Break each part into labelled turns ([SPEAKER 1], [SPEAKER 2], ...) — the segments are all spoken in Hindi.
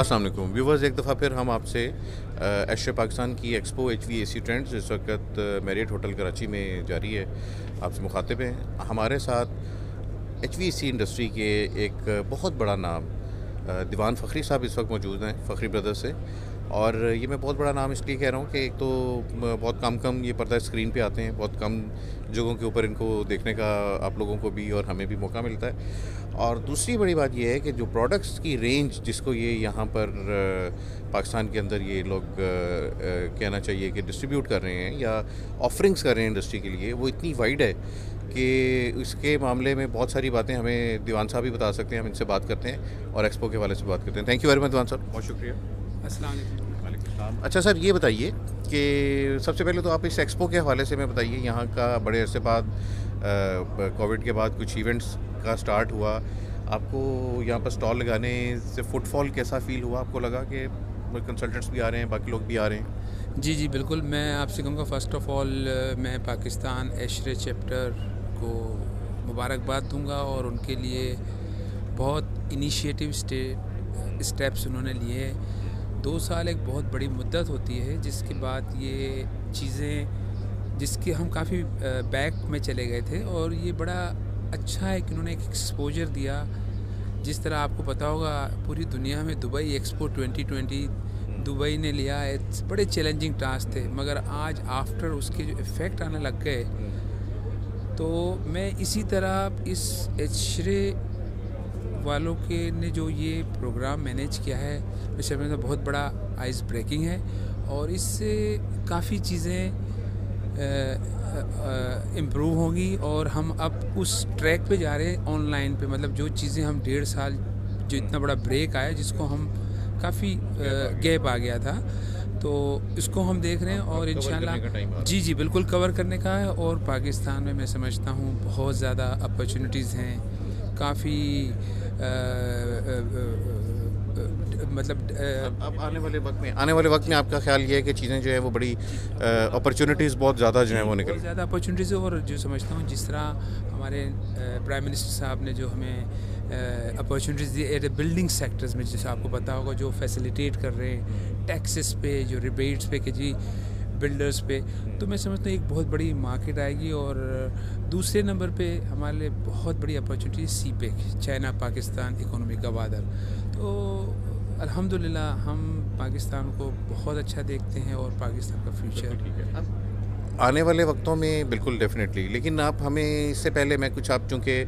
[SPEAKER 1] अस्सलाम वालेकुम व्यूवर्स, एक दफ़ा फिर हम आपसे एशिया पाकिस्तान की एक्सपो HVAC ट्रेंड्स इस वक्त मैरियट होटल कराची में जारी है, आपसे मुखातिब हैं। हमारे साथ HVAC इंडस्ट्री के एक बहुत बड़ा नाम दीवान फ़खरी साहब इस वक्त मौजूद हैं, फ़खरी ब्रदर्स से। और ये मैं बहुत बड़ा नाम इसलिए कह रहा हूँ कि एक तो बहुत कम ये पर्दा स्क्रीन पे आते हैं, बहुत कम जगहों के ऊपर इनको देखने का आप लोगों को भी और हमें भी मौका मिलता है। और दूसरी बड़ी बात यह है कि जो प्रोडक्ट्स की रेंज जिसको ये यहाँ पर पाकिस्तान के अंदर ये लोग कहना चाहिए कि डिस्ट्रीब्यूट कर रहे हैं या ऑफरिंग्स कर रहे हैं इंडस्ट्री के लिए, वो इतनी वाइड है कि इसके मामले में बहुत सारी बातें हमें दीवान साहब भी बता सकते हैं। हम इनसे बात करते हैं और एक्सपो के हवाले से बात करते हैं। थैंक यू वेरी मच दीवान साहब, बहुत शुक्रिया।
[SPEAKER 2] अस्सलाम वालेकुम।
[SPEAKER 1] अच्छा सर, ये बताइए कि सबसे पहले तो आप इस एक्सपो के हवाले से मैं बताइए, यहाँ का बड़े अरसे बाद कोविड के बाद कुछ इवेंट्स का स्टार्ट हुआ, आपको यहाँ पर स्टॉल लगाने से फुटफॉल कैसा फ़ील हुआ? आपको लगा कि कंसल्टेंट्स भी आ रहे हैं, बाकी लोग भी आ रहे हैं?
[SPEAKER 2] जी जी बिल्कुल, मैं आपसे कहूँगा फ़र्स्ट ऑफ़ ऑल मैं पाकिस्तान एशरे चैप्टर को मुबारकबाद दूंगा और उनके लिए बहुत इनिशिएटिव स्टेप्स उन्होंने लिए। 2 साल एक बहुत बड़ी मुद्दत होती है जिसके बाद ये चीज़ें जिसके हम काफ़ी बैक में चले गए थे, और ये बड़ा अच्छा है कि उन्होंने एक एक्सपोजर दिया। जिस तरह आपको पता होगा पूरी दुनिया में दुबई एक्सपो 2020 दुबई ने लिया है, बड़े चैलेंजिंग टास्क थे, मगर आज आफ्टर उसके जो इफ़ेक्ट आने लग गए, तो मैं इसी तरह इस एशरे वालों के ने जो ये प्रोग्राम मैनेज किया है, मैं समझता बहुत बड़ा आइस ब्रेकिंग है और इससे काफ़ी चीज़ें इम्प्रूव होंगी और हम अब उस ट्रैक पे जा रहे हैं ऑनलाइन पे। मतलब जो चीज़ें हम 1.5 साल जो इतना बड़ा ब्रेक आया जिसको हम काफ़ी गैप आ गया था, तो इसको हम देख रहे हैं और इंशाल्लाह जी जी बिल्कुल कवर करने का है। और पाकिस्तान में मैं समझता हूँ बहुत ज़्यादा अपॉर्चुनिटीज़ हैं, काफ़ी मतलब
[SPEAKER 1] अब आने वाले वक्त में आपका ख्याल ये है कि चीज़ें जो है वो बड़ी अपॉर्चुनिटीज़ बहुत ज़्यादा जो है वो निकल
[SPEAKER 2] ज़्यादा अपॉर्चुनिटीज़। और जो समझता हूँ जिस तरह हमारे प्राइम मिनिस्टर साहब ने जो हमें opportunities the at building sectors में, जैसे आपको पता होगा जो फैसिलिटेट कर रहे हैं टैक्सेस पे, जो रिबेट्स पे कि जी बिल्डर्स पे, तो मैं समझता हूँ एक बहुत बड़ी मार्केट आएगी। और दूसरे नंबर पे हमारे लिए बहुत बड़ी opportunity CPEC, China Pakistan economic Gwadar. तो अल्हम्दुलिल्लाह हम पाकिस्तान को बहुत अच्छा देखते हैं और पाकिस्तान का फ्यूचर
[SPEAKER 1] आने वाले वक्तों में बिल्कुल डेफिनेटली। लेकिन आप हमें इससे पहले मैं कुछ, आप चूँकि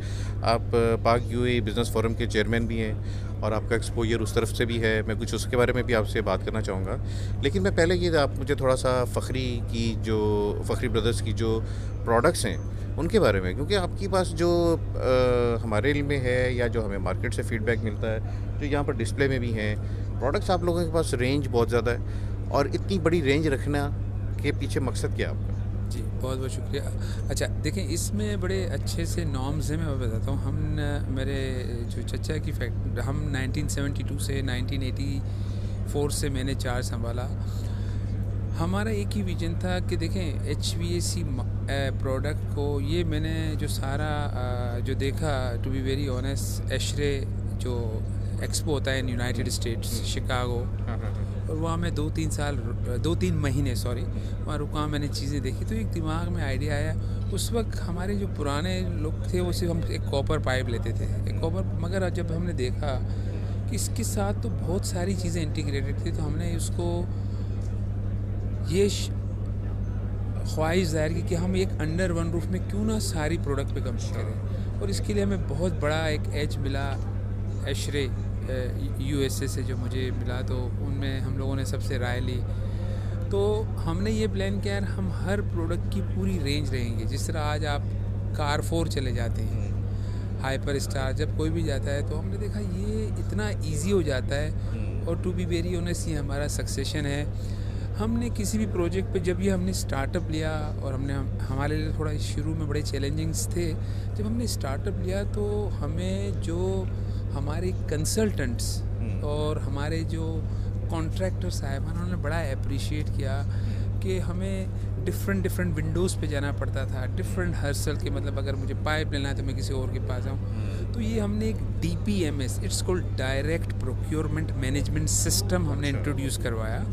[SPEAKER 1] आप पाक UAE बिज़नेस फोरम के चेयरमैन भी हैं और आपका एक्सपोजर उस तरफ से भी है, मैं कुछ उसके बारे में भी आपसे बात करना चाहूँगा। लेकिन मैं पहले ये आप मुझे थोड़ा सा फ़खरी ब्रदर्स की जो प्रोडक्ट्स हैं उनके बारे में, क्योंकि आपके पास जो हमारे इल्म में है या जो हमें मार्केट से फ़ीडबैक मिलता है, जो यहाँ पर डिस्प्ले में भी हैं प्रोडक्ट्स, आप लोगों के पास रेंज बहुत ज़्यादा है। और इतनी बड़ी रेंज रखना के पीछे मकसद क्या है आपका?
[SPEAKER 2] जी बहुत बहुत शुक्रिया। अच्छा देखें, इसमें बड़े अच्छे से नॉर्म्स हैं, मैं बताता हूँ। हम मेरे जो चचा की हम 1972 से 1984 से मैंने चार्ज संभाला। हमारा एक ही विजन था कि देखें HVAC प्रोडक्ट को, ये मैंने जो सारा जो देखा, to be very honest, ASHRAE जो एक्सपो होता है इन यूनाइटेड स्टेट्स शिकागो, और वहाँ मैं 2-3 महीने वहाँ रुका, मैंने चीज़ें देखी, तो एक दिमाग में आइडिया आया। उस वक्त हमारे जो पुराने लोग थे वो सिर्फ हम एक कॉपर पाइप लेते थे, एक कॉपर, मगर जब हमने देखा कि इसके साथ तो बहुत सारी चीज़ें इंटीग्रेटेड थी, तो हमने उसको ये ख्वाहिश जाहिर की कि हम एक अंडर वन रूफ में क्यों ना सारी प्रोडक्ट पे कम करें। और इसके लिए हमें बहुत बड़ा एक एज मिला एशरे USA से जो मुझे मिला, तो उनमें हम लोगों ने सबसे राय ली। तो हमने ये प्लान किया, हम हर प्रोडक्ट की पूरी रेंज रहेंगे। जिस तरह आज आप कार4 चले जाते हैं, हाइपर स्टार, जब कोई भी जाता है तो हमने देखा ये इतना इजी हो जाता है। और टू बी वेरी ऑनेस्ट, ये हमारा सक्सेशन है। हमने किसी भी प्रोजेक्ट पे जब ये हमने स्टार्टअप लिया, और हमारे लिए थोड़ा शुरू में बड़े चैलेंजिंग्स थे, जब हमने स्टार्टअप लिया तो हमें जो हमारे कंसल्टेंट्स और हमारे जो कॉन्ट्रैक्टर साहब, उन्होंने बड़ा अप्रिशिएट किया कि हमें डिफरेंट डिफरेंट विंडोज़ पे जाना पड़ता था, डिफरेंट हर्सल के, मतलब अगर मुझे पाइप लेना है तो मैं किसी और के पास जाऊँ। तो ये हमने एक DPMS, it's called direct procurement management system, हमने इंट्रोड्यूस करवाया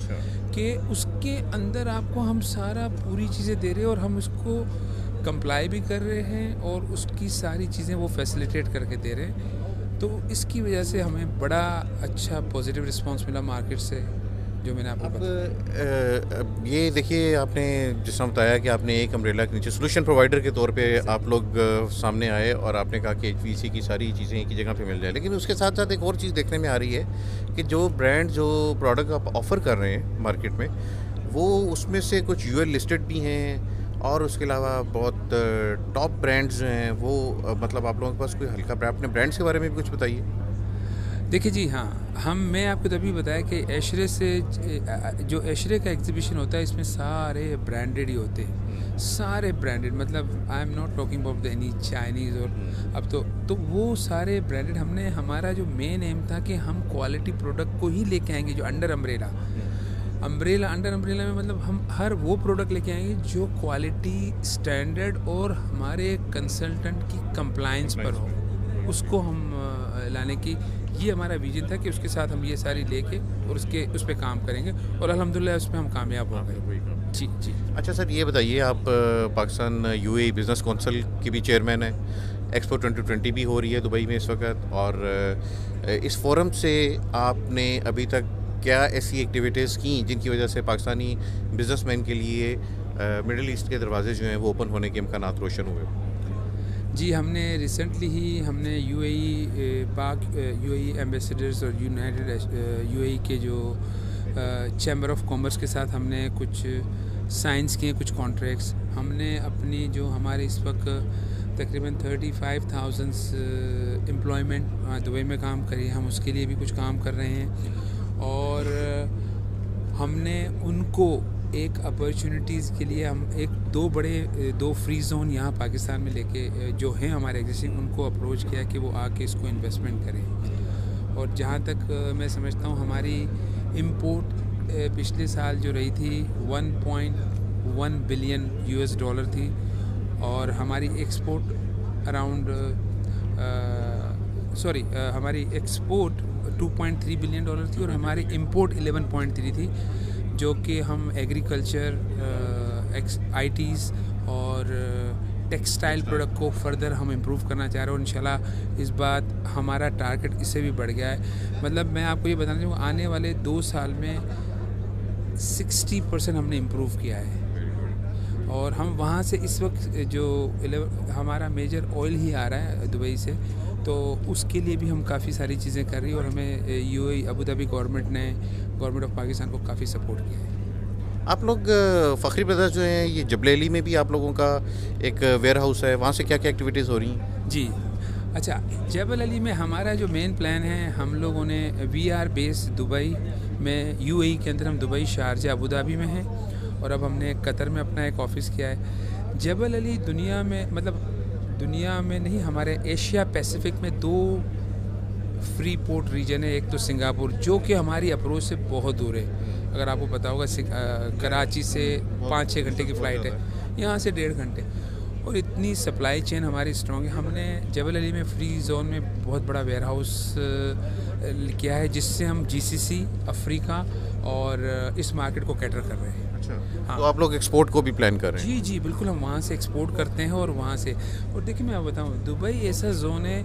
[SPEAKER 2] कि उसके अंदर आपको हम सारा पूरी चीज़ें दे रहे हैं और हम उसको कंप्लाई भी कर रहे हैं और उसकी सारी चीज़ें वो फैसिलिटेट करके दे रहे हैं। तो इसकी वजह से हमें बड़ा अच्छा पॉजिटिव रिस्पांस मिला मार्केट से, जो मैंने आपको बताया।
[SPEAKER 1] ये देखिए, आपने जिस तरह बताया कि आपने एक अम्ब्रेला के नीचे सोल्यूशन प्रोवाइडर के तौर पे आप लोग सामने आए और आपने कहा कि HVAC की सारी चीज़ें एक ही जगह पे मिल जाए, लेकिन उसके साथ साथ एक और चीज़ देखने में आ रही है कि जो ब्रांड, जो प्रोडक्ट आप ऑफ़र कर रहे हैं मार्केट में, वो उसमें से कुछ UL लिस्टेड भी हैं और उसके अलावा बहुत टॉप ब्रांड्स जो हैं वो मतलब आप लोगों के पास कोई हल्का ब्रांड, अपने ब्रांड्स के बारे में भी कुछ बताइए।
[SPEAKER 2] देखिए जी, हाँ, मैं आपको तभी बताया कि एशरे से, जो एशरे का एग्जीबिशन होता है इसमें सारे ब्रांडेड ही होते हैं, सारे ब्रांडेड, मतलब I am not talking about any Chinese और अब तो वो सारे ब्रांडेड। हमने, हमारा जो मेन एम था कि हम क्वालिटी प्रोडक्ट को ही लेके आएंगे जो अंडर अंब्रेला में, मतलब हम हर वो प्रोडक्ट लेके आएंगे जो क्वालिटी स्टैंडर्ड और हमारे कंसल्टेंट की कंप्लायंस पर हो, उसको हम लाने की, ये हमारा विजन था कि उसके साथ हम ये सारी लेके और उस पर काम करेंगे और अल्हम्दुलिल्लाह उसमें हम कामयाब हो गए। जी जी।
[SPEAKER 1] अच्छा सर, ये बताइए, आप पाकिस्तान UAE बिज़नेस काउंसिल के भी चेयरमैन हैं, एक्सपो 2020 भी हो रही है दुबई में इस वक्त, और इस फोरम से आपने अभी तक क्या ऐसी एक्टिविटीज़ की जिनकी वजह से पाकिस्तानी बिजनेसमैन के लिए मिडिल ईस्ट के दरवाजे जो हैं वो ओपन होने के इम्कानात रोशन हुए?
[SPEAKER 2] जी, हमने रिसेंटली ही हमने UAE एम्बेसडर्स और UAE के जो चैम्बर ऑफ कॉमर्स के साथ हमने कुछ साइंस किए, कुछ कॉन्ट्रैक्ट्स हमने अपनी, जो हमारे इस वक्त तकरीबन 35,000 एम्प्लॉयमेंट दुबई में काम करी, हम उसके लिए भी कुछ काम कर रहे हैं और हमने उनको एक अपॉर्चुनिटीज़ के लिए हम दो फ्री जोन यहाँ पाकिस्तान में लेके जो हैं हमारे एग्जिस्टिंग, उनको अप्रोच किया कि वो आके इसको इन्वेस्टमेंट करें। और जहाँ तक मैं समझता हूँ हमारी इंपोर्ट पिछले साल जो रही थी 1.1 बिलियन US डॉलर थी और हमारी एक्सपोर्ट हमारी एक्सपोर्ट 2.3 बिलियन डॉलर थी और हमारी इंपोर्ट 11.3 थी, जो कि हम एग्रीकल्चर, ITs और टेक्सटाइल प्रोडक्ट को फर्दर हम इम्प्रूव करना चाह रहे हैं और इंशाल्लाह इस बात हमारा टारगेट इससे भी बढ़ गया है। मतलब मैं आपको ये बताना चाहूँगा, आने वाले 2 साल में 60% हमने इम्प्रूव किया है और हम वहाँ से इस वक्त जो हमारा मेजर ऑयल ही आ रहा है दुबई से, तो उसके लिए भी हम काफ़ी सारी चीज़ें कर रही हैं और हमें UAE Abu Dhabi government of Pakistan को काफ़ी सपोर्ट किया है।
[SPEAKER 1] आप लोग फ़खरी ब्रदर्स जो हैं, ये जबलेली में भी आप लोगों का एक वेयर हाउस है, वहाँ से क्या क्या एक्टिविटीज़ हो रही हैं?
[SPEAKER 2] जी, अच्छा, जबल अली में हमारा जो मेन प्लान है, हम लोगों ने VR बेस दुबई में, UAE के अंदर हम दुबई, शारजा, अबू धाबी में हैं और अब हमने कतर में अपना एक ऑफ़िस किया है। जबल अली दुनिया में, मतलब दुनिया में नहीं, हमारे एशिया पैसिफिक में 2 फ्री पोर्ट रीजन है। एक तो सिंगापुर, जो कि हमारी अप्रोच से बहुत दूर है, अगर आपको पता होगा, कराची से 5-6 घंटे की फ़्लाइट है, यहाँ से 1.5 घंटे, और इतनी सप्लाई चेन हमारी स्ट्रॉन्ग है। हमने जबल अली में फ्री जोन में बहुत बड़ा वेयर हाउस किया है, जिससे हम GCC, अफ्रीका और इस मार्केट को कैटर कर रहे हैं।
[SPEAKER 1] अच्छा,
[SPEAKER 2] हाँ।
[SPEAKER 1] तो आप लोग एक्सपोर्ट को भी प्लान कर रहे हैं?
[SPEAKER 2] जी जी, बिल्कुल, हम वहाँ से एक्सपोर्ट करते हैं और वहाँ से, और देखिए मैं बताऊँ, दुबई ऐसा जोन है,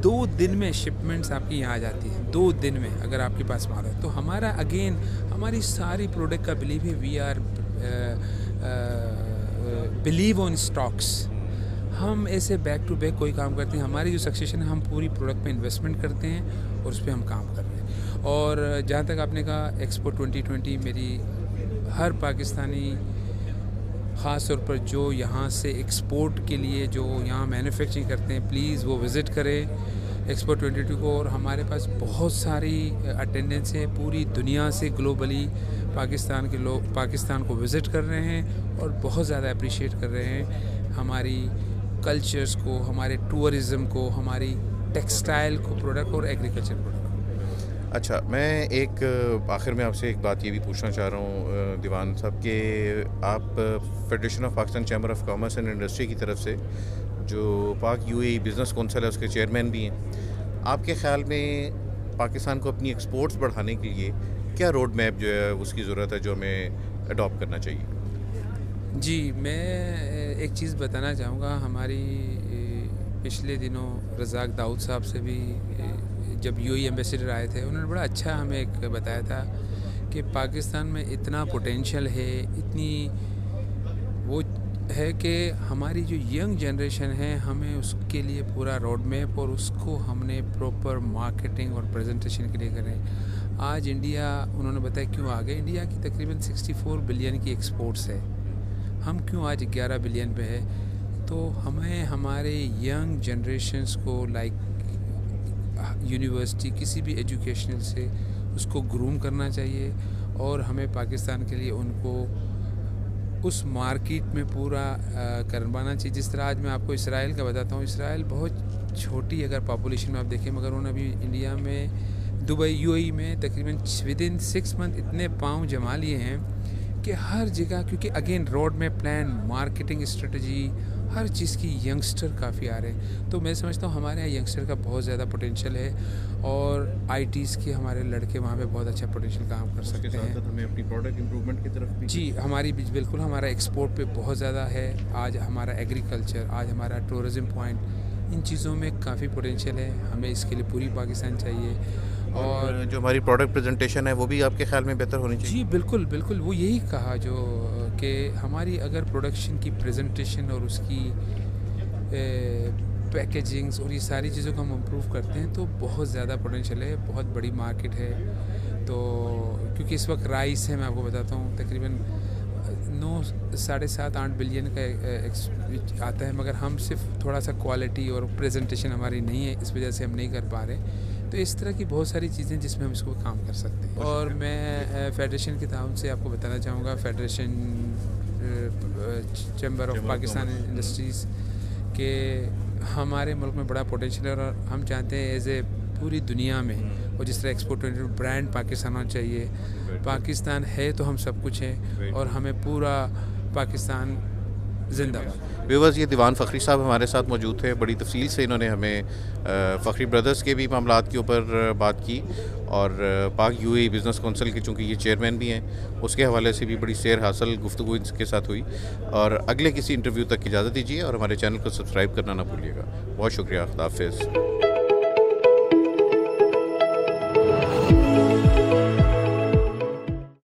[SPEAKER 2] 2 दिन में शिपमेंट्स आपकी यहाँ आ जाती है, 2 दिन में अगर आपके पास माल है। तो हमारा अगेन, हमारी सारी प्रोडक्ट का बिलीव है, we are believe on stocks. हम ऐसे बैक टू बैक कोई काम करते हैं, हमारी जो सक्सेशन है, हम पूरी प्रोडक्ट पे इन्वेस्टमेंट करते हैं और उस पर हम काम कर रहे हैं। और जहाँ तक आपने कहा एक्सपो 2020, मेरी हर पाकिस्तानी, ख़ास तौर पर जो यहाँ से एक्सपोर्ट के लिए, जो यहाँ मैन्युफैक्चरिंग करते हैं, प्लीज़ वो विज़िट करें एक्सपो 2022 को। और हमारे पास बहुत सारी अटेंडेंस है, पूरी दुनिया से ग्लोबली पाकिस्तान के लोग पाकिस्तान को विज़िट कर रहे हैं और बहुत ज़्यादा अप्रिशिएट कर रहे हैं हमारी कल्चर्स को, हमारे टूरिज़म को, हमारी टेक्सटाइल को प्रोडक्ट और एग्रीकल्चर प्रोडक्ट।
[SPEAKER 1] अच्छा, मैं एक आखिर में आपसे एक बात ये भी पूछना चाह रहा हूँ दीवान साहब कि आप federation of Pakistan chamber of commerce and industry की तरफ से जो पाक यूएई बिज़नेस कौंसिल है उसके चेयरमैन भी हैं। आपके ख़्याल में पाकिस्तान को अपनी एक्सपोर्ट्स बढ़ाने के लिए क्या रोड मैप जो है उसकी ज़रूरत है जो हमें अडॉप्ट करना चाहिए?
[SPEAKER 2] जी, मैं एक चीज़ बताना चाहूँगा। हमारी पिछले दिनों रज़ाक दाऊद साहब से भी जब यूएई एम्बेसडर आए थे, उन्होंने बड़ा अच्छा हमें एक बताया था कि पाकिस्तान में इतना पोटेंशियल है, इतनी वो है कि हमारी जो यंग जनरेशन है, हमें उसके लिए पूरा रोड मैप और उसको हमने प्रॉपर मार्केटिंग और प्रेजेंटेशन के लिए करें। आज इंडिया, उन्होंने बताया क्यों आगे, इंडिया की तकरीबन 64 बिलियन की एक्सपोर्ट्स है, हम क्यों आज 11 बिलियन पे है। तो हमें हमारे यंग जनरेशन्स को लाइक यूनिवर्सिटी किसी भी एजुकेशनल से उसको ग्रूम करना चाहिए और हमें पाकिस्तान के लिए उनको उस मार्केट में पूरा करवाना चाहिए। जिस तरह आज मैं आपको इसराइल का बताता हूँ, इसराइल बहुत छोटी अगर पॉपुलेशन में आप देखें, मगर उन्होंने अभी इंडिया में दुबई यूएई में तकरीबन विदिन 6 मंथ इतने पाँव जमा लिए हैं कि हर जगह, क्योंकि अगेन रोड में प्लान, मार्केटिंग स्ट्रेटजी, हर चीज़ की यंगस्टर काफ़ी आ रहे हैं। तो मैं समझता हूँ हमारे यहाँ यंगस्टर का बहुत ज़्यादा पोटेंशियल है और आईटीज़ के हमारे लड़के वहाँ पे बहुत अच्छा पोटेंशियल काम कर सकते हैं।
[SPEAKER 1] हमें अपनी प्रोडक्ट इम्प्रूवमेंट की तरफ भी
[SPEAKER 2] जी, हमारी बिल्कुल हमारा एक्सपोर्ट पे बहुत ज़्यादा है। आज हमारा एग्रीकल्चर, आज हमारा टूरिज़म पॉइंट, इन चीज़ों में काफ़ी पोटेंशियल है। हमें इसके लिए पूरी पाकिस्तान चाहिए और
[SPEAKER 1] जो हमारी प्रोडक्ट प्रेजेंटेशन है वो भी आपके ख्याल में बेहतर होनी चाहिए?
[SPEAKER 2] जी बिल्कुल बिल्कुल, वो यही कहा जो कि हमारी अगर प्रोडक्शन की प्रेजेंटेशन और उसकी पैकेजिंग्स और ये सारी चीज़ों को हम इम्प्रूव करते हैं तो बहुत ज़्यादा पोटेंशियल है, बहुत बड़ी मार्केट है। तो क्योंकि इस वक्त राइस है, मैं आपको बताता हूँ, तकरीबन 7.5-8 बिलियन का आता है, मगर हम सिर्फ थोड़ा सा क्वालिटी और प्रेजेंटेशन हमारी नहीं है, इस वजह से हम नहीं कर पा रहे। तो इस तरह की बहुत सारी चीज़ें जिसमें हम इसको काम कर सकते हैं। और मैं फेडरेशन के ताउन से आपको बताना चाहूँगा, federation chamber of Pakistan industries के हमारे मुल्क में बड़ा पोटेंशियल है और हम चाहते हैं एज ए पूरी दुनिया में, और जिस तरह एक्सपोर्ट ब्रांड पाकिस्तान होना चाहिए। पाकिस्तान है तो हम सब कुछ हैं और हमें पूरा पाकिस्तान जिंदाबाद।
[SPEAKER 1] व्यूअर्स, ये दीवान फ़खरी साहब हमारे साथ मौजूद थे। बड़ी तफसील से इन्होंने हमें फ़खरी ब्रदर्स के भी मामलात के ऊपर बात की और पाक यूएई बिज़नेस कौंसिल के चूँकि ये चेयरमैन भी हैं, उसके हवाले से भी बड़ी सैर हासिल गुफ्तगू इनके साथ हुई। और अगले किसी इंटरव्यू तक की इजाज़त दीजिए और हमारे चैनल को सब्सक्राइब करना ना भूलिएगा। बहुत शुक्रिया, खुदा हाफ़िज़।